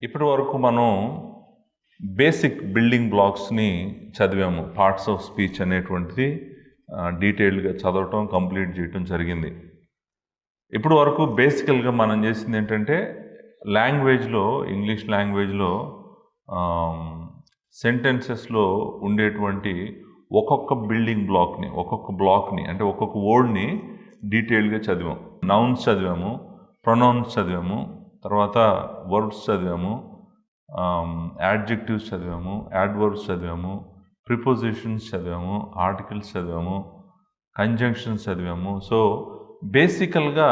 ఇప్పటి వరకు మనం బేసిక్ బిల్డింగ్ బ్లాక్స్ని చదివాము. పార్ట్స్ ఆఫ్ స్పీచ్ అనేటువంటిది డీటెయిల్డ్గా చదవటం, కంప్లీట్ చేయటం జరిగింది. ఇప్పటి వరకు బేసికల్గా మనం చేసింది ఏంటంటే లాంగ్వేజ్లో, ఇంగ్లీష్ లాంగ్వేజ్లో సెంటెన్సెస్లో ఉండేటువంటి ఒక్కొక్క బిల్డింగ్ బ్లాక్ని, ఒక్కొక్క బ్లాక్ని అంటే ఒక్కొక్క వర్డ్ని డీటెయిల్గా చదివాము. నౌన్స్ చదివాము, ప్రొనౌన్స్ చదివాము, తర్వాత వర్బ్స్ చదివాము, యాడ్జెక్టివ్స్ చదివాము, యాడ్వర్బ్స్ చదివాము, ప్రిపోజిషన్స్ చదివాము, ఆర్టికల్స్ చదివాము, కంజంక్షన్స్ చదివాము. సో బేసికల్గా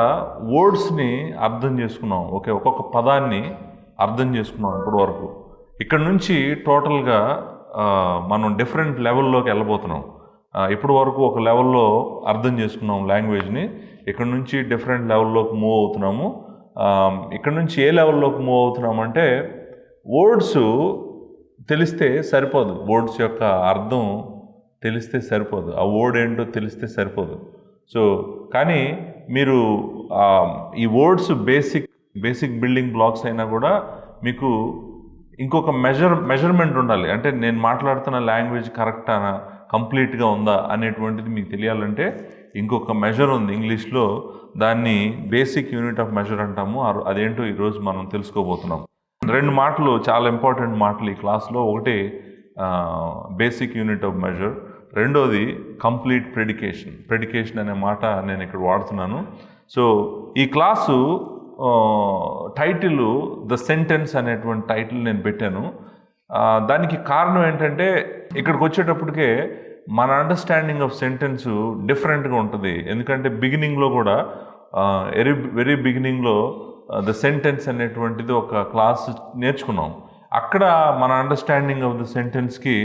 వర్డ్స్ని అర్థం చేసుకున్నాం. ఒక్కొక్క పదాన్ని అర్థం చేసుకున్నాం ఇప్పటి వరకు. ఇక్కడ నుంచి టోటల్గా మనం డిఫరెంట్ లెవెల్లోకి వెళ్ళబోతున్నాం. ఇప్పటి వరకు ఒక లెవెల్లో అర్థం చేసుకున్నాం లాంగ్వేజ్ని. ఇక్కడ నుంచి డిఫరెంట్ లెవెల్లోకి మూవ్ అవుతున్నాము. ఇక్కడ నుంచి ఏ లెవెల్లోకి మూవ్ అవుతున్నామంటే వర్డ్స్ తెలిస్తే సరిపోదు, వర్డ్స్ యొక్క అర్థం తెలిస్తే సరిపోదు, ఆ వర్డ్ ఏంటో తెలిస్తే సరిపోదు. సో కానీ మీరు ఈ వర్డ్స్ బేసిక్ బిల్డింగ్ బ్లాక్స్ అయినా కూడా మీకు ఇంకొక మెజర్మెంట్ ఉండాలి. అంటే నేను మాట్లాడుతున్న లాంగ్వేజ్ కరెక్టా, కంప్లీట్గా ఉందా అనేటువంటిది మీకు తెలియాలంటే ఇంకొక మెజర్ ఉంది ఇంగ్లీష్లో. దాన్ని బేసిక్ యూనిట్ ఆఫ్ మెజర్ అంటాము. అదేంటో ఈరోజు మనం తెలుసుకోబోతున్నాం. 2 మాటలు చాలా ఇంపార్టెంట్ మాటలు ఈ క్లాస్లో. ఒకటి బేసిక్ యూనిట్ ఆఫ్ మెజర్, రెండోది కంప్లీట్ ప్రెడికేషన్ అనే మాట నేను ఇక్కడ వాడుతున్నాను. సో ఈ క్లాసు టైటిల్ ద సెంటెన్స్ అనేటువంటి టైటిల్ నేను పెట్టాను. దానికి కారణం ఏంటంటే ఇక్కడికి వచ్చేటప్పటికే మన అండర్స్టాండింగ్ ఆఫ్ సెంటెన్స్ డిఫరెంట్గా ఉంటుంది. ఎందుకంటే బిగినింగ్లో కూడా వెరీ బిగినింగ్లో ద సెంటెన్స్ అనేటువంటిది ఒక క్లాస్ నేర్చుకున్నాం. అక్కడ మన అండర్స్టాండింగ్ ఆఫ్ ద సెంటెన్స్కి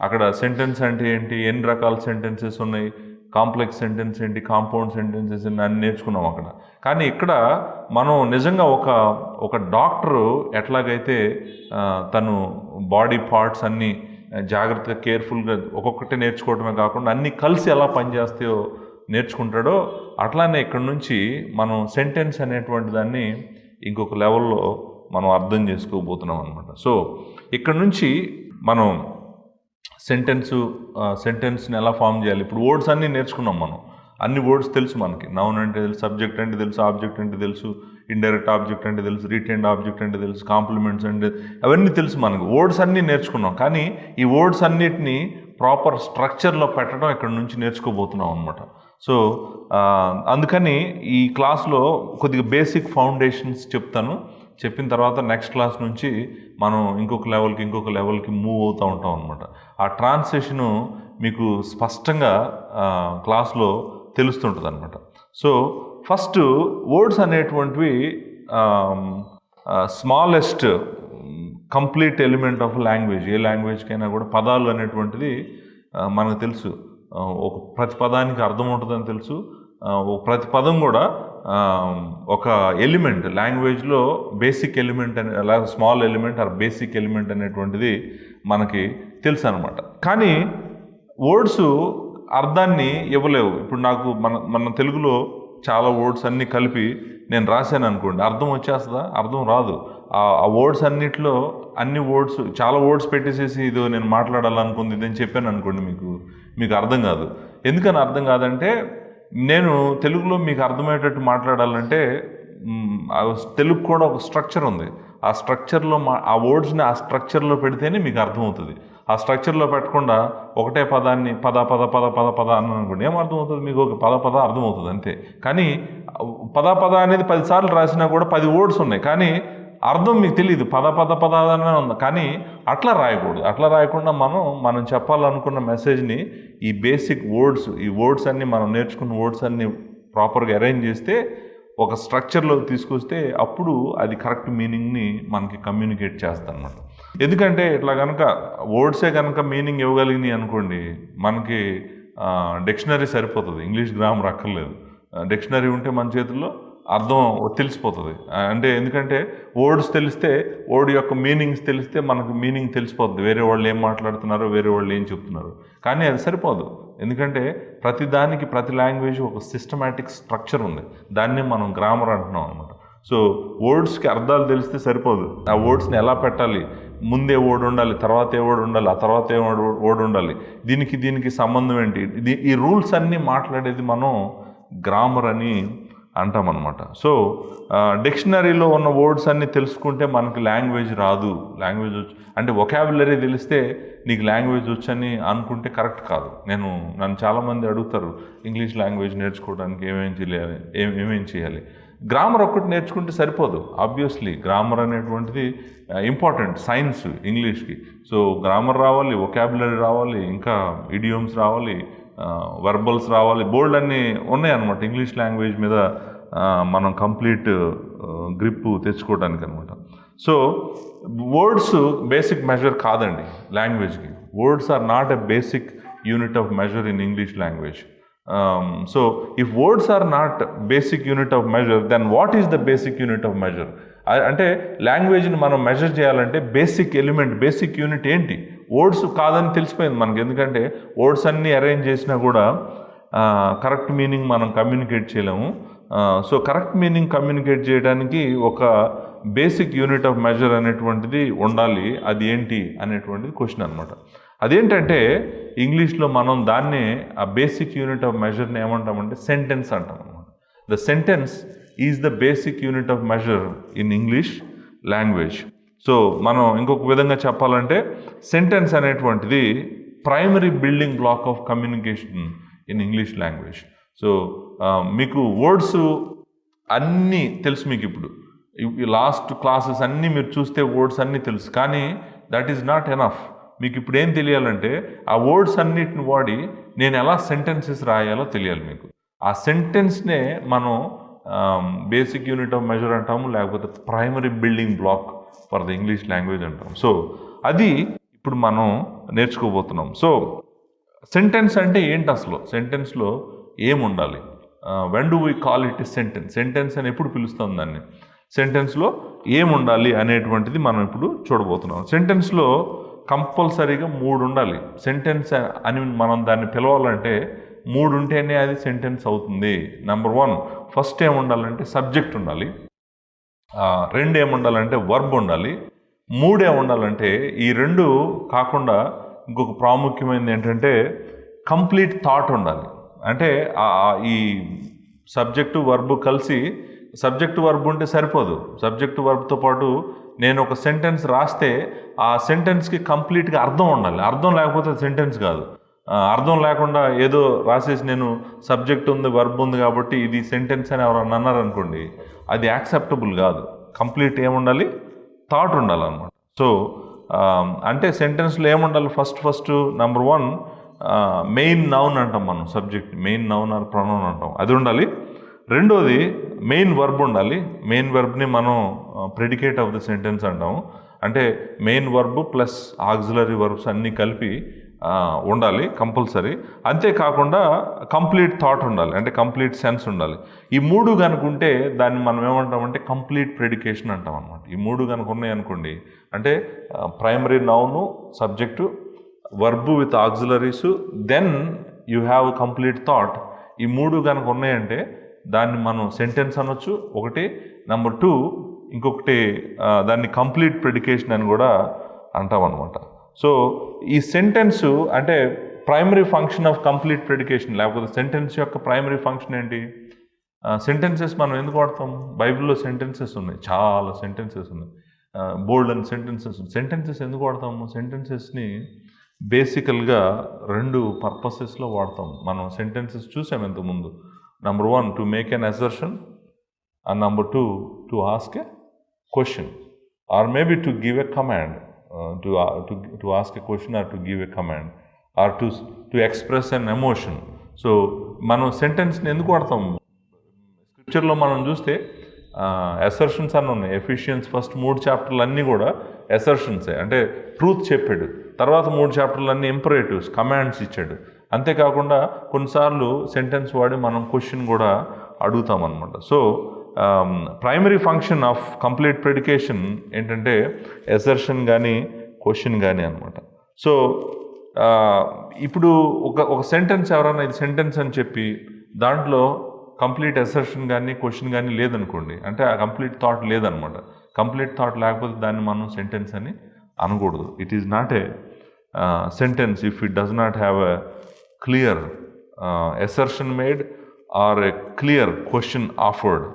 అక్కడ సెంటెన్స్ అంటే ఏంటి, ఎన్ని రకాల సెంటెన్సెస్ ఉన్నాయి, కాంప్లెక్స్ సెంటెన్స్ ఏంటి, కాంపౌండ్ సెంటెన్సెస్ అని నేర్చుకున్నాం అక్కడ. కానీ ఇక్కడ మనం నిజంగా ఒక డాక్టరు ఎట్లాగైతే తను బాడీ పార్ట్స్ అన్నీ జాగ్రత్తగా కేర్ఫుల్గా ఒక్కొక్కటి నేర్చుకోవడమే కాకుండా అన్నీ కలిసి ఎలా పనిచేస్తాయో నేర్చుకుంటాడో, అట్లానే ఇక్కడ నుంచి మనం సెంటెన్స్ అనేటువంటి దాన్ని ఇంకొక లెవెల్లో మనం అర్థం చేసుకోబోతున్నాం అనమాట. సో ఇక్కడ నుంచి మనం సెంటెన్స్ని ఎలా ఫామ్ చేయాలి. ఇప్పుడు వర్డ్స్ అన్నీ నేర్చుకున్నాం మనం, అన్ని వర్డ్స్ తెలుసు మనకి. నౌన్ అంటే తెలుసు, సబ్జెక్ట్ అంటే తెలుసు, ఆబ్జెక్ట్ అంటే తెలుసు, ఇండైరెక్ట్ ఆబ్జెక్ట్ అంటే తెలుసు, రిటైన్డ్ ఆబ్జెక్ట్ అంటే తెలుసు, కాంప్లిమెంట్స్ అంటే అవన్నీ తెలుసు మనకు. వర్డ్స్ అన్నీ నేర్చుకున్నాం. కానీ ఈ వర్డ్స్ అన్నిటినీ ప్రాపర్ స్ట్రక్చర్లో పెట్టడం ఇక్కడ నుంచి నేర్చుకోబోతున్నాం అనమాట. సో అందుకని ఈ క్లాస్లో కొద్దిగా బేసిక్ ఫౌండేషన్స్ చెప్తాను. చెప్పిన తర్వాత నెక్స్ట్ క్లాస్ నుంచి మనం ఇంకొక లెవెల్కి మూవ్ అవుతూ ఉంటాం అనమాట. ఆ ట్రాన్సిషను మీకు స్పష్టంగా క్లాస్లో తెలుస్తుంటుంది అనమాట. సో ఫస్ట్ వర్డ్స్ అనేటువంటివి smallest complete element of language. ఏ లాంగ్వేజ్కైనా కూడా పదాలు అనేటువంటిది మనకు తెలుసు. ప్రతి పదానికి అర్థం ఉంటుందని తెలుసు. ప్రతి పదం కూడా ఒక ఎలిమెంట్, లాంగ్వేజ్లో బేసిక్ ఎలిమెంట్ అనే, అలాగే small element or basic element అనేటువంటిది మనకి తెలుసు అనమాట. కానీ వర్డ్స్ అర్థాన్ని ఇవ్వలేవు. ఇప్పుడు నాకు మన తెలుగులో చాలా వర్డ్స్ అన్నీ కలిపి నేను రాశాను అనుకోండి, అర్థం వచ్చేస్తుందా? అర్థం రాదు. ఆ వర్డ్స్ అన్నిట్లో చాలా వర్డ్స్ పెట్టేసేసి ఇదో నేను మాట్లాడాలనుకుంది ఇదని చెప్పాను అనుకోండి, మీకు అర్థం కాదు. ఎందుకని అర్థం కాదంటే, నేను తెలుగులో మీకు అర్థమయ్యేటట్టు మాట్లాడాలంటే తెలుగు కూడా ఒక స్ట్రక్చర్ ఉంది. ఆ స్ట్రక్చర్లో ఆ వర్డ్స్ని ఆ స్ట్రక్చర్లో పెడితేనే మీకు అర్థమవుతుంది. ఆ స్ట్రక్చర్లో పెట్టకుండా ఒకటే పదాన్ని పద పద పద పద పద అన్నాను అనుకోండి, ఏం అర్థమవుతుంది? మీకు ఒక పద అర్థమవుతుంది అంతే. కానీ పద అనేది 10 సార్లు రాసినా కూడా 10 వర్డ్స్ ఉన్నాయి, కానీ అర్థం మీకు తెలియదు. పద అనే ఉంది. కానీ అట్లా రాయకూడదు. అట్లా రాయకుండా మనం చెప్పాలనుకున్న మెసేజ్ని ఈ బేసిక్ వర్డ్స్, ఈ వర్డ్స్ అన్నీ మనం నేర్చుకున్న వర్డ్స్ అన్నీ ప్రాపర్గా అరేంజ్ చేస్తే, ఒక స్ట్రక్చర్లోకి తీసుకొస్తే అప్పుడు అది కరెక్ట్ మీనింగ్ని మనకి కమ్యూనికేట్ చేస్తాం అన్నమాట. ఎందుకంటే ఇట్లా కనుక వర్డ్సే కనుక మీనింగ్ ఇవ్వగలిగినాయి అనుకోండి, మనకి డిక్షనరీ సరిపోతుంది, ఇంగ్లీష్ గ్రామర్ అక్కర్లేదు. డిక్షనరీ ఉంటే మన చేతుల్లో అర్థం తెలిసిపోతుంది. అంటే ఎందుకంటే వర్డ్స్ తెలిస్తే, వర్డ్ యొక్క మీనింగ్స్ తెలిస్తే మనకు మీనింగ్ తెలిసిపోతుంది, వేరే వాళ్ళు ఏం మాట్లాడుతున్నారో, వేరే వాళ్ళు ఏం చెప్తున్నారు. కానీ అది సరిపోదు. ఎందుకంటే ప్రతి లాంగ్వేజ్ ఒక సిస్టమాటిక్ స్ట్రక్చర్ ఉంది. దాన్నే మనం గ్రామర్ అంటున్నాం అనమాట. సో వర్డ్స్కి అర్థాలు తెలిస్తే సరిపోదు. ఆ వర్డ్స్ని ఎలా పెట్టాలి, ముందే వర్డ్ ఉండాలి, తర్వాత ఏ వర్డ్ ఉండాలి, ఆ తర్వాత ఏ వర్డ్ ఉండాలి, దీనికి సంబంధం ఏంటి, ఈ రూల్స్ అన్నీ మాట్లాడేది మనం గ్రామర్ అని అంటాం అనమాట. సో డిక్షనరీలో ఉన్న వర్డ్స్ అన్నీ తెలుసుకుంటే మనకి లాంగ్వేజ్ రాదు. లాంగ్వేజ్ అంటే వొకాబులరీ తెలిస్తే నీకు లాంగ్వేజ్ వచ్చని అనుకుంటే కరెక్ట్ కాదు. నన్ను చాలామంది అడుగుతారు, ఇంగ్లీష్ లాంగ్వేజ్ నేర్చుకోవడానికి ఏమేం చేయాలి. గ్రామర్ ఒక్కటి నేర్చుకుంటే సరిపోదు. ఆబ్వియస్లీ గ్రామర్ అనేటువంటిది ఇంపార్టెంట్ సైన్స్ ఇంగ్లీష్కి. సో గ్రామర్ రావాలి, వొకాబులరీ రావాలి, ఇంకా ఇడియోమ్స్ రావాలి, వర్బల్స్ రావాలి, బోల్డ్ అన్నీ ఉన్నాయన్నమాట ఇంగ్లీష్ లాంగ్వేజ్ మీద మనం కంప్లీట్ గ్రిప్ తెచ్చుకోవడానికి అనమాట. సో వర్డ్స్ బేసిక్ మెజర్ కాదండి లాంగ్వేజ్కి. Words are not a basic unit of measure in English language. So if words are not basic unit of measure, then what is the basic unit of measure? అంటే లాంగ్వేజ్ని మనం measure చేయాలంటే basic element, basic unit ఏంటి? Words కాదని తెలిసిపోయింది మనకి. ఎందుకంటే words అన్నీ అరేంజ్ చేసినా కూడా కరెక్ట్ మీనింగ్ మనం కమ్యూనికేట్ చేయలేము. సో కరెక్ట్ మీనింగ్ కమ్యూనికేట్ చేయడానికి ఒక బేసిక్ యూనిట్ ఆఫ్ మెజర్ అనేటువంటిది ఉండాలి. అది ఏంటి అనేటువంటిది క్వశ్చన్ అనమాట. అదేంటంటే ఇంగ్లీష్లో మనం దాన్నే ఆ బేసిక్ యూనిట్ ఆఫ్ మెజర్ని ఏమంటామంటే సెంటెన్స్ అంటాం అనమాట. The sentence is the basic unit of measure in English language. So మనం ఇంకొక విధంగా చెప్పాలంటే సెంటెన్స్ అనేటువంటిది primary building black of communication in English language. So మీకు వర్డ్స్ అన్నీ తెలుసు. మీకు ఇప్పుడు లాస్ట్ క్లాసెస్ అన్నీ మీరు చూస్తే వర్డ్స్ అన్నీ తెలుసు. కానీ దట్ ఈజ్ నాట్ ఎనఫ్. మీకు ఇప్పుడు ఏం తెలియాలంటే ఆ వర్డ్స్ అన్నిటిని వాడి నేను ఎలా సెంటెన్సెస్ రాయాలో తెలియాలి మీకు. ఆ సెంటెన్స్నే మనం బేసిక్ యూనిట్ ఆఫ్ మెజర్ అంటాము, లేకపోతే primary building block for the English language అంటాం. సో అది ఇప్పుడు మనం నేర్చుకోబోతున్నాం. సో సెంటెన్స్ అంటే ఏంటి అసలు? సెంటెన్స్లో ఏముండాలి? When do we call it a sentence? Sentence అని ఎప్పుడు పిలుస్తాం దాన్ని? సెంటెన్స్లో ఏముండాలి అనేటువంటిది మనం ఇప్పుడు చూడబోతున్నాం. సెంటెన్స్లో కంపల్సరీగా 3 ఉండాలి. సెంటెన్స్ అని మనం దాన్ని పిలవాలంటే 3 ఉంటేనే అది సెంటెన్స్ అవుతుంది. నెంబర్ 1 ఫస్ట్ ఏముండాలంటే సబ్జెక్ట్ ఉండాలి. 2 ఏముండాలంటే వర్బ్ ఉండాలి. 3 ఏముండాలంటే ఈ 2 కాకుండా ఇంకొక ప్రాముఖ్యమైనది ఏంటంటే కంప్లీట్ థాట్ ఉండాలి. అంటే ఈ సబ్జెక్టు వర్బ్ కలిసి, సబ్జెక్టు వర్బ్ ఉంటే సరిపోదు. సబ్జెక్టు వర్బ్తో పాటు నేను ఒక సెంటెన్స్ రాస్తే ఆ సెంటెన్స్కి కంప్లీట్గా అర్థం ఉండాలి. అర్థం లేకపోతే సెంటెన్స్ కాదు. అర్థం లేకుండా ఏదో రాసేసి నేను సబ్జెక్ట్ ఉంది, వర్బ్ ఉంది కాబట్టి ఇది సెంటెన్స్ అని ఎవరన్నా అన్నారనుకోండి, అది యాక్సెప్టబుల్ కాదు. కంప్లీట్ ఏముండాలి? థాట్ ఉండాలన్నమాట. సో అంటే సెంటెన్స్లో ఏముండాలి? ఫస్ట్ నెంబర్ 1 మెయిన్ నౌన్ అంటాం మనం. Subject main noun or pronoun అంటాం, అది ఉండాలి. రెండోది మెయిన్ వర్బ్ ఉండాలి. మెయిన్ వర్బ్ని మనం ప్రెడికేట్ ఆఫ్ ద సెంటెన్స్ అంటాము. అంటే main verb plus auxiliary verbs అన్నీ కలిపి ఉండాలి కంపల్సరీ. అంతేకాకుండా కంప్లీట్ థాట్ ఉండాలి, అంటే కంప్లీట్ సెన్స్ ఉండాలి. ఈ 3 కనుకుంటే దాన్ని మనం ఏమంటామంటే కంప్లీట్ ప్రెడికేషన్ అంటాం అనమాట. ఈ 3 కనుక ఉన్నాయి అనుకోండి, అంటే primary noun, subject, verb with auxiliaries, then you have complete thought. ఈ 3 కనుక ఉన్నాయంటే దాన్ని మనం సెంటెన్స్ అనొచ్చు ఒకటి. నెంబర్ 2 ఇంకొకటి దాన్ని కంప్లీట్ ప్రెడికేషన్ అని కూడా అంటాం అనమాట. సో ఈ సెంటెన్స్ అంటే ప్రైమరీ ఫంక్షన్ ఆఫ్ కంప్లీట్ ప్రెడికేషన్, లేకపోతే సెంటెన్స్ యొక్క ప్రైమరీ ఫంక్షన్ ఏంటి? సెంటెన్సెస్ మనం ఎందుకు వాడతాం? బైబిల్లో సెంటెన్సెస్ ఉన్నాయి, చాలా సెంటెన్సెస్ ఉన్నాయి, బోల్డ్ అండ్ సెంటెన్సెస్. సెంటెన్సెస్ ఎందుకు వాడతాము? సెంటెన్సెస్ని బేసికల్గా 2 పర్పసెస్లో వాడతాం. మనం సెంటెన్సెస్ చూసాం ఇంతకుముందు. Number 1 to make an assertion, and number 2 to ask a question, or maybe to give a command. To ask a question or to give a command or to express an emotion. So మనం సెంటెన్స్ని ఎందుకు వాడతాం? స్క్రిప్చర్లో మనం చూస్తే assertions అని ఉన్నాయి. Ephesians first 3 చాప్టర్లు అన్నీ కూడా అసర్షన్సే, అంటే ట్రూత్ చెప్పాడు. తర్వాత 3 చాప్టర్లు అన్నీ ఇంపరేటివ్స్, కమాండ్స్ ఇచ్చాడు. అంతేకాకుండా కొన్నిసార్లు సెంటెన్స్ వాడి మనం క్వశ్చన్ కూడా అడుగుతాం అనమాట. So primary function of complete predication ఏంటంటే అసర్షన్ కానీ క్వశ్చన్ కానీ అనమాట. సో ఇప్పుడు ఒక సెంటెన్స్ ఎవరైనా ఇది సెంటెన్స్ అని చెప్పి దాంట్లో కంప్లీట్ అసర్షన్ కానీ క్వశ్చన్ కానీ లేదనుకోండి, అంటే ఆ కంప్లీట్ థాట్ లేదనమాట. కంప్లీట్ థాట్ లేకపోతే దాన్ని మనం సెంటెన్స్ అని అనకూడదు. It is not a sentence if it does not have a clear assertion made or a clear question offered.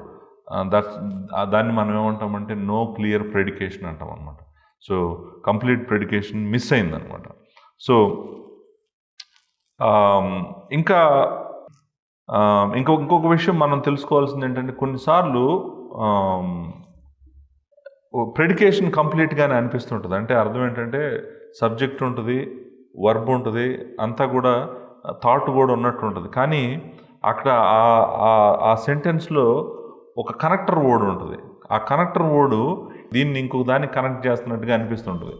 దాన్ని మనం ఏమంటామంటే నో క్లియర్ ప్రెడికేషన్ అంటాం అనమాట. సో కంప్లీట్ ప్రెడికేషన్ మిస్ అయిందనమాట. సో ఇంకొక విషయం మనం తెలుసుకోవాల్సింది ఏంటంటే, కొన్నిసార్లు ప్రెడికేషన్ కంప్లీట్గానే అనిపిస్తుంటుంది. అంటే అర్థం ఏంటంటే సబ్జెక్ట్ ఉంటుంది, వర్బ్ ఉంటుంది, అంతా కూడా థాట్ కూడా ఉన్నట్టు ఉంటుంది. కానీ అక్కడ ఆ సెంటెన్స్లో ఒక కనెక్టర్ వర్డ్ ఉంటుంది. ఆ కనెక్టర్ వర్డ్ దీన్ని ఇంకొక దానికి కనెక్ట్ చేస్తున్నట్టుగా అనిపిస్తుంటుంది.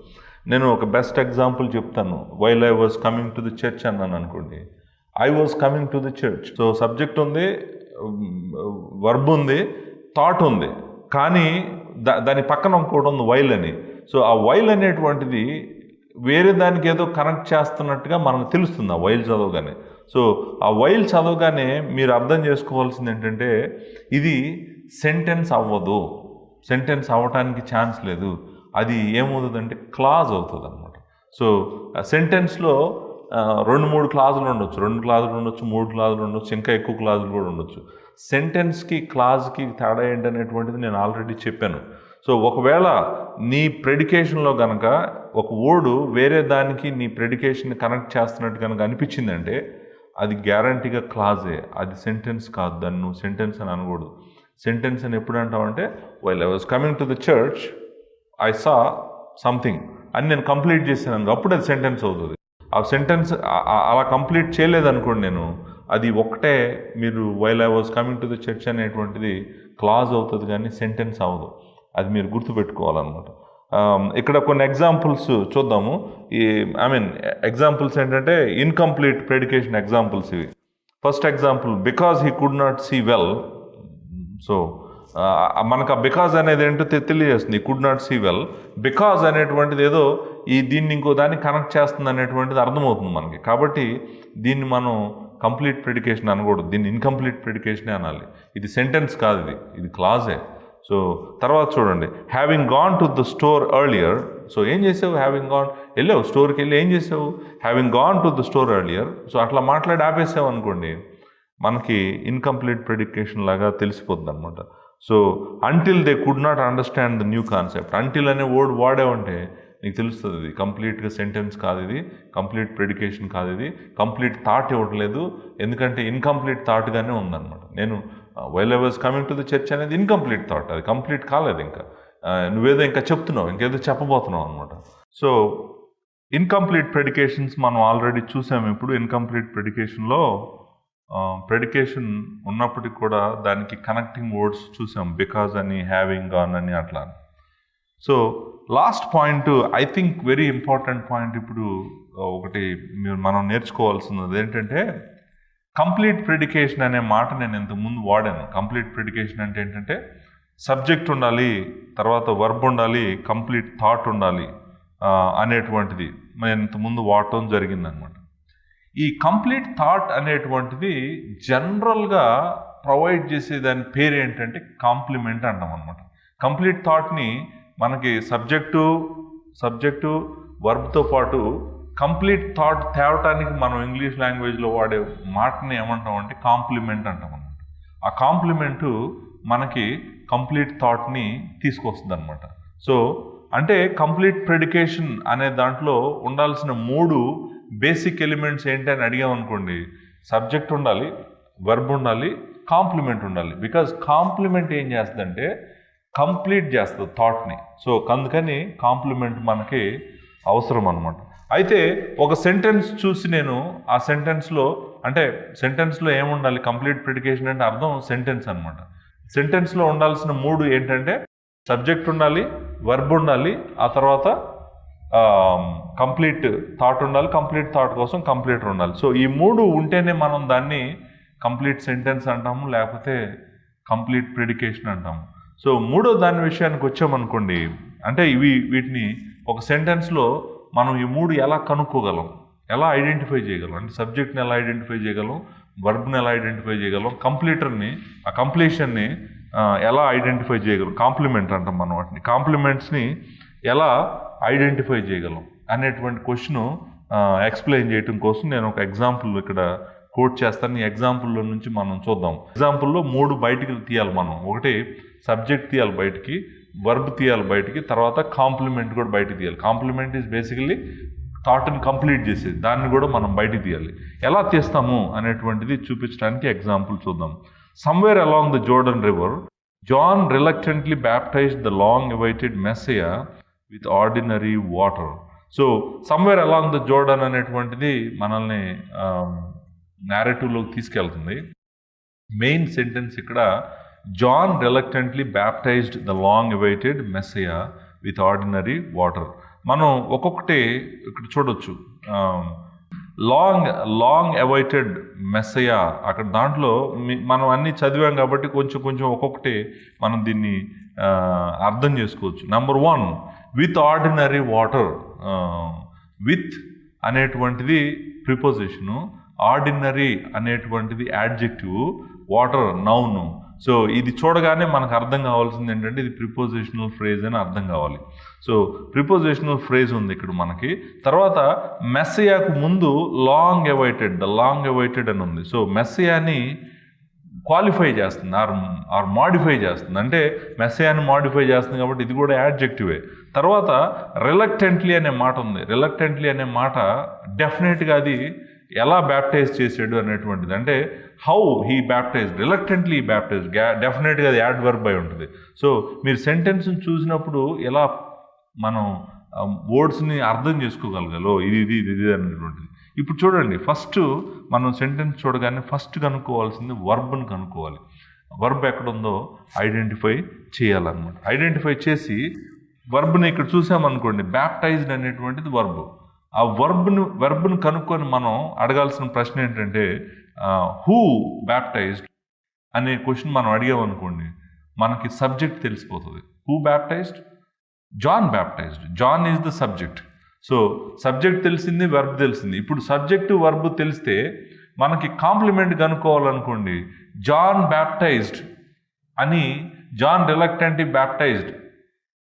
నేను ఒక బెస్ట్ ఎగ్జాంపుల్ చెప్తాను. While I was coming to the church అన్నాను అనుకోండి, I was coming to the church. So subject ఉంది, వర్బ్ ఉంది, థాట్ ఉంది, కానీ దాని పక్కన ఇంకోటి ఉంది వైల్ అని. సో ఆ వైల్ అనేటువంటిది వేరే దానికి ఏదో కనెక్ట్ చేస్తున్నట్టుగా మనకు తెలుస్తుంది ఆ వైల్ చదవగానే. సో ఆ వైల్ చదవగానే మీరు అర్థం చేసుకోవాల్సింది ఏంటంటే, ఇది సెంటెన్స్ అవ్వదు, సెంటెన్స్ అవ్వటానికి ఛాన్స్ లేదు. అది ఏమవుతుందంటే క్లాజ్ అవుతుంది అనమాట. సో సెంటెన్స్లో 2-3 క్లాజులు ఉండొచ్చు, 2 క్లాజులు ఉండొచ్చు, 3 క్లాజులు ఉండొచ్చు, ఇంకా ఎక్కువ క్లాజులు కూడా ఉండొచ్చు. సెంటెన్స్కి క్లాజ్కి తేడా ఏంటనేటువంటిది నేను ఆల్రెడీ చెప్పాను. సో ఒకవేళ నీ ప్రెడికేషన్లో కనుక ఒక వర్డ్ వేరే దానికి నీ ప్రెడికేషన్ కనెక్ట్ చేస్తున్నట్టు కనుక అనిపించిందంటే అది గ్యారంటీగా క్లాజే, అది సెంటెన్స్ కాదు. దాన్ని నువ్వు సెంటెన్స్ అని అనకూడదు. సెంటెన్స్ అని ఎప్పుడు అంటావంటే, while I was coming to the church I saw something అని నేను కంప్లీట్ చేశాను, అప్పుడు అది సెంటెన్స్ అవుతుంది. ఆ సెంటెన్స్ అలా కంప్లీట్ చేయలేదనుకోండి నేను, అది ఒకటే మీరు while I was coming to the church అనేటువంటిది క్లాజ్ అవుతుంది కానీ సెంటెన్స్ అవ్వదు. అది మీరు గుర్తుపెట్టుకోవాలన్నమాట. ఇక్కడ కొన్ని ఎగ్జాంపుల్స్ చూద్దాము. ఎగ్జాంపుల్స్ ఏంటంటే ఇన్కంప్లీట్ ప్రెడికేషన్ ఎగ్జాంపుల్స్ ఇవి. First example, because he could not see well. So మనకు ఆ బికాజ్ అనేది ఏంటో తెలియజేస్తుంది. Could not see well, because అనేటువంటిది ఏదో దీన్ని ఇంకో దాన్ని కనెక్ట్ చేస్తుంది అనేటువంటిది అర్థమవుతుంది మనకి. కాబట్టి దీన్ని మనం కంప్లీట్ ప్రెడికేషన్ అనకూడదు, దీన్ని ఇన్కంప్లీట్ ప్రెడికేషనే అనాలి. ఇది సెంటెన్స్ కాదు, ఇది క్లాజే. సో తర్వాత చూడండి, having gone to the store earlier. So ఏం చేసావు? వెళ్ళావు స్టోర్కి వెళ్ళి ఏం చేసావు? Having gone to the store earlier. So అట్లా మాట్లాడి ఆపేసావు అనుకోండి, మనకి ఇన్కంప్లీట్ ప్రెడికేషన్ లాగా తెలిసిపోద్ది అనమాట. So until they could not understand the new concept. Until అనే వర్డ్ వాడావంటే నీకు తెలుస్తుంది ఇది కంప్లీట్గా సెంటెన్స్ కాదు, ఇది కంప్లీట్ ప్రెడికేషన్ కాదు, ఇది కంప్లీట్ థాట్ ఇవ్వట్లేదు, ఎందుకంటే ఇన్కంప్లీట్ థాట్గానే ఉందన్నమాట. నేను while I was coming to the church అనేది ఇన్కంప్లీట్ థాట్, అది కంప్లీట్ కాలేదు. ఇంకా నువ్వేదో ఇంకా చెప్తున్నావు, ఇంకేదో చెప్పబోతున్నావు అనమాట. సో ఇన్కంప్లీట్ ప్రెడికేషన్స్ మనం ఆల్రెడీ చూసాము. ఇప్పుడు ఇన్కంప్లీట్ ప్రెడికేషన్లో ప్రెడికేషన్ ఉన్నప్పటికీ కూడా దానికి కనెక్టింగ్ వర్డ్స్ చూసాం, బికాజ్ అని, హ్యావింగ్ గాన్ అని, అట్లా. So last point, I think very important point ఇప్పుడు ఒకటి మనం నేర్చుకోవాల్సినది ఏంటంటే, కంప్లీట్ ప్రెడికేషన్ అనే మాట నేను ఇంతకుముందు వాడాను. కంప్లీట్ ప్రెడికేషన్ అంటే ఏంటంటే సబ్జెక్ట్ ఉండాలి, తర్వాత వర్బ్ ఉండాలి, కంప్లీట్ థాట్ ఉండాలి అనేటువంటిది నేను ఇంతకుముందు వాడటం జరిగిందనమాట. ఈ కంప్లీట్ థాట్ అనేటువంటిది జనరల్గా ప్రొవైడ్ చేసే దాని పేరు ఏంటంటే కాంప్లిమెంట్ అంటాం అనమాట. కంప్లీట్ థాట్ని మనకి సబ్జెక్టు వర్బ్తో పాటు కంప్లీట్ థాట్ తేవటానికి మనం ఇంగ్లీష్ లాంగ్వేజ్లో వాడే మాటని ఏమంటాం అంటే కాంప్లిమెంట్ అంటాం అనమాట. ఆ కాంప్లిమెంటు మనకి కంప్లీట్ థాట్ని తీసుకొస్తుంది అనమాట. సో అంటే కంప్లీట్ ప్రెడికేషన్ అనే దాంట్లో ఉండాల్సిన 3 బేసిక్ ఎలిమెంట్స్ ఏంటి అని అడిగామనుకోండి, సబ్జెక్ట్ ఉండాలి, వర్బ్ ఉండాలి, కాంప్లిమెంట్ ఉండాలి. బికాజ్ కాంప్లిమెంట్ ఏం చేస్తుందంటే కంప్లీట్ చేస్తుంది థాట్ని. సో అందుకని కాంప్లిమెంట్ మనకి అవసరం అనమాట. అయితే ఒక సెంటెన్స్ చూసి నేను ఆ సెంటెన్స్లో ఏముండాలి, కంప్లీట్ ప్రెడికేషన్ అంటే అర్థం సెంటెన్స్ అనమాట. సెంటెన్స్లో ఉండాల్సిన 3 ఏంటంటే సబ్జెక్ట్ ఉండాలి, వర్బ్ ఉండాలి, ఆ తర్వాత కంప్లీట్ థాట్ ఉండాలి, కంప్లీట్ థాట్ కోసం కంప్లీటర్ ఉండాలి. సో ఈ 3 ఉంటేనే మనం దాన్ని కంప్లీట్ సెంటెన్స్ అంటాము, లేకపోతే కంప్లీట్ ప్రెడికేషన్ అంటాము. సో 3వ దాని విషయానికి వచ్చామనుకోండి, అంటే వీటిని ఒక సెంటెన్స్లో మనం ఈ 3 ఎలా కనుక్కోగలం, ఎలా ఐడెంటిఫై చేయగలం, అంటే సబ్జెక్ట్ని ఎలా ఐడెంటిఫై చేయగలం, వర్బ్ని ఎలా ఐడెంటిఫై చేయగలం, కంప్లీటర్ని ఆ కంప్లీషన్ని ఎలా ఐడెంటిఫై చేయగలం, కాంప్లిమెంట్ అంటాం మనం వాటిని, కాంప్లిమెంట్స్ని ఎలా ఐడెంటిఫై చేయగలం అనేటువంటి క్వశ్చన్ ఎక్స్ప్లెయిన్ చేయడం కోసం నేను ఒక ఎగ్జాంపుల్ ఇక్కడ కోట్ చేస్తాను. ఈ ఎగ్జాంపుల్లో నుంచి మనం చూద్దాం. ఎగ్జాంపుల్లో 3 బయటికి తీయాలి మనం. ఒకటి సబ్జెక్ట్ తీయాలి బయటికి, వర్బ్ తీయాలి బయటికి, తర్వాత కాంప్లిమెంట్ కూడా బయటికి తీయాలి. కాంప్లిమెంట్ ఈజ్ బేసికలీ థాట్ని కంప్లీట్ చేసేది, దాన్ని కూడా మనం బయటికి తీయాలి. ఎలా తీస్తాము అనేటువంటిది చూపించడానికి ఎగ్జాంపుల్ చూద్దాం. Somewhere along the Jordan river John reluctantly baptized the long awaited messiah with ordinary water. So somewhere along the Jordan అనేటువంటిది మనల్ని నేరేటివ్లోకి తీసుకెళ్తుంది. మెయిన్ సెంటెన్స్ ఇక్కడ John reluctantly baptized the long awaited messiah with ordinary water. మనం ఒక్కొక్కటి ఇక్కడ చూడొచ్చు. Long awaited Messiah, అక్కడ దాంట్లో మనం అన్నీ చదివాం కాబట్టి కొంచెం ఒక్కొక్కటి మనం దీన్ని అర్థం చేసుకోవచ్చు. Number 1 with ordinary water. With అనేటువంటిది ప్రిపోజిషను, ఆర్డినరీ అనేటువంటిది యాడ్జెక్టివ్, వాటర్ నౌను. సో ఇది చూడగానే మనకు అర్థం కావాల్సింది ఏంటంటే ఇది ప్రిపోజిషనల్ ఫ్రేజ్ అని అర్థం కావాలి. సో ప్రిపోజిషనల్ ఫ్రేజ్ ఉంది ఇక్కడ మనకి. తర్వాత మెస్సియాకు ముందు లాంగ్ అవైటెడ్ అని ఉంది. సో మెస్సియాని క్వాలిఫై చేస్తుంది ఆర్ మాడిఫై చేస్తుంది, అంటే మెస్సియాని మాడిఫై చేస్తుంది కాబట్టి ఇది కూడా యాడ్జెక్టివే. తర్వాత రిలక్టెంట్లీ అనే మాట ఉంది. రిలక్టెంట్లీ అనే మాట డెఫినెట్గా అది ఎలా బ్యాప్టైజ్ చేసాడు అనేటువంటిది, అంటే how he baptised, reluctantly baptised, డెఫినెట్గా అది యాడ్వర్బ్ అయి ఉంటుంది. సో మీరు సెంటెన్స్ని చూసినప్పుడు ఎలా మనం వర్డ్స్ని అర్థం చేసుకోగలగాలో ఇది అనేటువంటిది. ఇప్పుడు చూడండి, ఫస్ట్ మనం సెంటెన్స్ చూడగానే ఫస్ట్ కనుక్కోవాల్సింది వర్బ్ని కనుక్కోవాలి. వర్బ్ ఎక్కడుందో ఐడెంటిఫై చేయాలన్నమాట. ఐడెంటిఫై చేసి వర్బ్ని ఇక్కడ చూసామనుకోండి, బ్యాప్టైజ్డ్ అనేటువంటిది వర్బ్. ఆ వర్బ్ను కనుక్కొని మనం అడగాల్సిన ప్రశ్న ఏంటంటే హూ బ్యాప్టైజ్డ్ అనే క్వశ్చన్ మనం అడిగామనుకోండి, మనకి సబ్జెక్ట్ తెలిసిపోతుంది. Who baptized? John baptized. John is the subject. So subject తెలిసింది, వర్బ్ తెలిసింది. ఇప్పుడు సబ్జెక్టు వర్బ్ తెలిస్తే మనకి కాంప్లిమెంట్ కనుక్కోవాలనుకోండి, జాన్ బ్యాప్టైజ్డ్ అని, జాన్ రిలక్టెంట్లీ బ్యాప్టైజ్డ్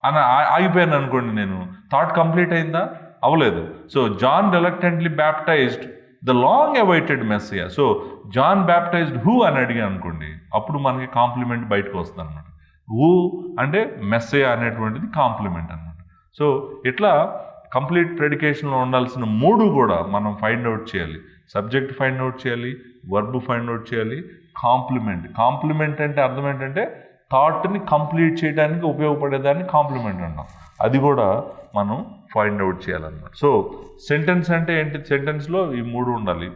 అని ఆగిపోయాను అనుకోండి, నేను థాట్ కంప్లీట్ అయిందా? అవ్వలేదు. So John reluctantly baptized the long awaited messiah. So John baptized who అని అడిగాను అనుకోండి, అప్పుడు మనకి కాంప్లిమెంట్ బయటకు వస్తుంది అనమాట. హూ అంటే మెస్సియా అనేటువంటిది కాంప్లిమెంట్ అనమాట. సో ఇట్లా కంప్లీట్ ప్రెడికేషన్లో ఉండాల్సిన 3 కూడా మనం ఫైండ్ అవుట్ చేయాలి. సబ్జెక్ట్ ఫైండ్ అవుట్ చేయాలి, వర్బ్ ఫైండ్ అవుట్ చేయాలి, కాంప్లిమెంట్ అంటే అర్థం ఏంటంటే థాట్ని కంప్లీట్ చేయడానికి ఉపయోగపడేదాన్ని కాంప్లిమెంట్ అంటాం. అది కూడా మనం ఫైండ్ అవుట్ చేయాలన్నమాట. సో సెంటెన్స్ అంటే ఏంటి? సెంటెన్స్లో ఈ 3 ఉండాలి.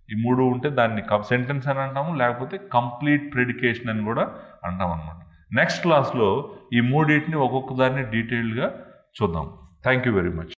ఈ 3 ఉంటే దాన్ని సెంటెన్స్ అని అంటాము, లేకపోతే కంప్లీట్ ప్రెడికేషన్ అని కూడా అంటాం అనమాట. నెక్స్ట్ క్లాస్లో ఈ 3 ఒక్కొక్క దాన్ని డీటెయిల్డ్గా చూద్దాం. Thank you very much.